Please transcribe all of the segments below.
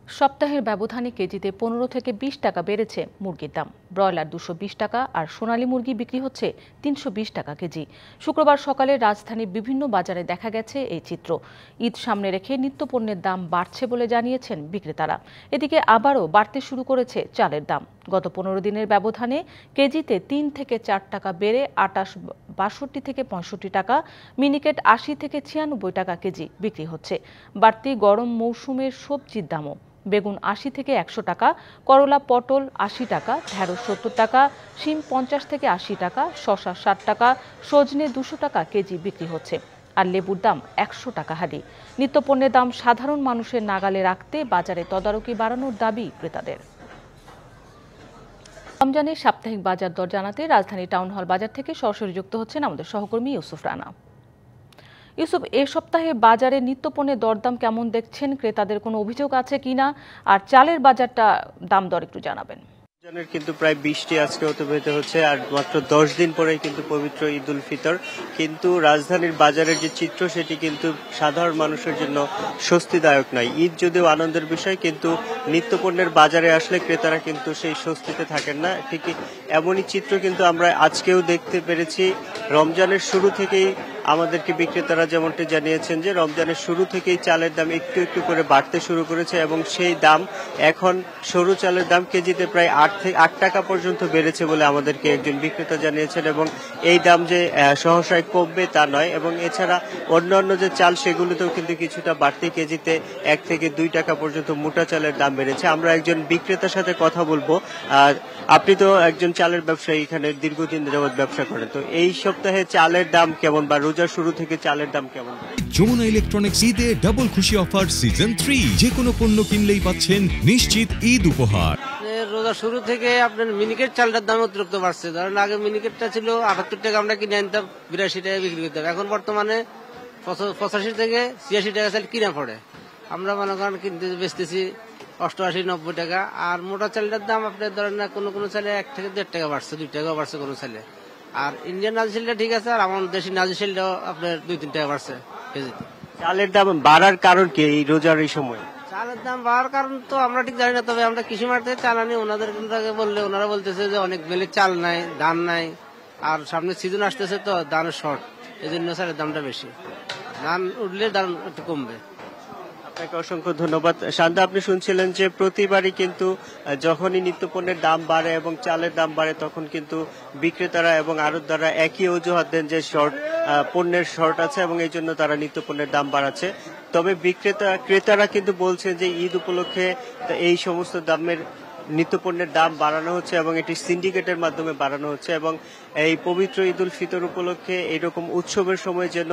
সপ্তাহের ব্যবধানে কেজিতে 15 থেকে 20 টাকা বেড়েছে মুরগির দাম। ব্রয়লার 220 টাকা আর সোনালী মুরগি বিক্রি হচ্ছে 320 টাকা কেজি। শুক্রবার সকালে রাজধানীর বিভিন্ন বাজারে দেখা গেছে এই চিত্র। ঈদ সামনে রেখে নিত্যপণ্যের দাম বাড়ছে বলে জানিয়েছেন বিক্রেতারা। এদিকে আবারও বাড়তে শুরু করেছে চালের দাম। গত 15 দিনের ব্যবধানে কেজিতে 3 থেকে 4 টাকা বেড়ে আটাশ 62 থেকে 65 টাকা, মিনিকেট 80 থেকে 96 টাকা কেজি বিক্রি হচ্ছে। বাড়তি গরম মৌসুমের সবজির দামও। বেগুন 80 থেকে 100 টাকা, করলা পটল 80 টাকা, ঢেঁড়স 70 টাকা, শিম 50 থেকে 80 টাকা, শসা 60 টাকা, সজনে 200 টাকা কেজি বিক্রি হচ্ছে। আর লেবুর দাম 100 টাকা হালি। নিত্যপণ্যের দাম সাধারণ মানুষের নাগালে রাখতে বাজারে তদারকি বাড়ানোর দাবি ক্রেতাদের। রমজানের সাপ্তাহিক বাজার দর জানাতে রাজধানী টাউন হল বাজার থেকে সরাসরি যুক্ত হচ্ছেন আমাদের সহকর্মী ইউসুফ রানা। ইউসুফ, এ সপ্তাহে বাজারে নিত্যপণ্যের দরদাম কেমন দেখছেন? ক্রেতাদের কোনো অভিযোগ আছে কিনা? আর চালের বাজারটা দাম দর একটু জানাবেন। কিন্তু প্রায় 20টি আজকে অতিবাহিত হচ্ছে, আর মাত্র 10 দিন পরেই কিন্তু পবিত্র ঈদ উল ফিতর। কিন্তু রাজধানীর বাজারের যে চিত্র সেটি কিন্তু সাধারণ মানুষের জন্য স্বস্তিদায়ক নয়। ঈদ যদিও আনন্দের বিষয়, কিন্তু নিত্যপণ্যের বাজারে আসলে ক্রেতারা কিন্তু সেই স্বস্তিতে থাকেন না। ঠিকই এমনই চিত্র কিন্তু আমরা আজকেও দেখতে পেরেছি। রমজানের শুরু থেকেই আমাদেরকে বিক্রেতারা যেমনটি জানিয়েছেন যে রমজানের শুরু থেকেই চালের দাম একটু একটু করে বাড়তে শুরু করেছে, এবং সেই দাম এখন সরু চালের দাম কেজিতে প্রায় 8 টাকা পর্যন্ত বেড়েছে বলে আমাদেরকে একজন বিক্রেতা জানিয়েছেন। এবং এই দাম যে সহসায় কমবে তা নয়, এবং এছাড়া অন্যান্য যে চাল সেগুলোতেও কিন্তু কিছুটা বাড়তি, কেজিতে 1 থেকে 2 টাকা পর্যন্ত মোটা চালের দাম বেড়েছে। আমরা একজন বিক্রেতার সাথে কথা বলবো। আপনি তো একজন চালের ব্যবসায়ী, এখানে দীর্ঘদিন যাবৎ ব্যবসা করেন, তো এই সপ্তাহে চালের দাম কেমন বা রোজার শুরু থেকে চালের দাম কেমন? যমুনা ইলেকট্রনিক্স ঈদে ডাবল খুশি অফার সিজন 3, যে কোনো পণ্য কিনলেই পাচ্ছেন নিশ্চিত ঈদ উপহার। রোজা শুরু থেকে আপনার মিনিকেট চালটার দাম অতিরিক্ত বাড়ছে। ধরেন আগে মিনিকেটটা ছিল 78 টাকা, আমরা কিনে আনতাম 82 টাকা বিক্রি করতাম। এখন বর্তমানে 85 থেকে 86 টাকা চাল কিনা পড়ে। আমরা মনে করেন কিনতে বেচতেছি 88-90 টাকা। আর মোটা চালটার দাম আপনার ধরেন না কোনো চালে 1 থেকে 1.5 টাকা বাড়ছে, 2 টাকা বাড়ছে কোনো চালে। আর ইন্ডিয়ান নাজিশিলটা ঠিক আছে, আর আমার দেশি নাজিশিলটাও আপনার 2-3 টাকা বাড়ছে কেজিতে। চালের দাম বাড়ার কারণ কি এই রোজার এই সময়? চালের দাম বাড়ার কারণ তো আমরা ঠিক জানি না, তবে আমরা কৃষি মাঠ থেকে চাল আনি। ওনাদের কিন্তু আগে বললে ওনারা বলতেছে যে অনেক বেলে চাল নাই, ধান নাই, আর সামনে সিজন আসতেছে তো ধানের শর্ট, এই জন্য চালের দামটা বেশি। ধান উঠলে দাম একটু কমবে। আপনাকে অসংখ্য ধন্যবাদ। শান্ত, আপনি শুনছিলেন যে প্রতিবারই কিন্তু যখনই নিত্যপণ্যের দাম বাড়ে এবং চালের দাম বাড়ে তখন কিন্তু বিক্রেতারা এবং আড়তদাররা একই অজুহাত দেন যে পণ্যের শর্ট আছে এবং এই জন্য তারা নিত্যপণ্যের দাম বাড়াচ্ছে। তবে ক্রেতারা কিন্তু বলছেন যে ঈদ উপলক্ষে এই সমস্ত দামের নিত্যপণ্যের দাম বাড়ানো হচ্ছে এবং এটি সিন্ডিকেটের মাধ্যমে বাড়ানো হচ্ছে, এবং এই পবিত্র ঈদ উল ফিতর উপলক্ষে এইরকম উৎসবের সময় যেন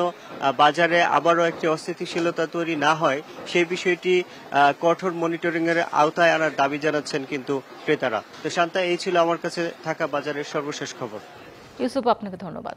বাজারে আবারও একটি অস্থিতিশীলতা তৈরি না হয় সেই বিষয়টি কঠোর মনিটরিং এর আওতায় আনার দাবি জানাচ্ছেন কিন্তু ক্রেতারা। তো শান্তা, এই ছিল আমার কাছে থাকা বাজারের সর্বশেষ খবর। ইউসুফ, আপনাকে ধন্যবাদ।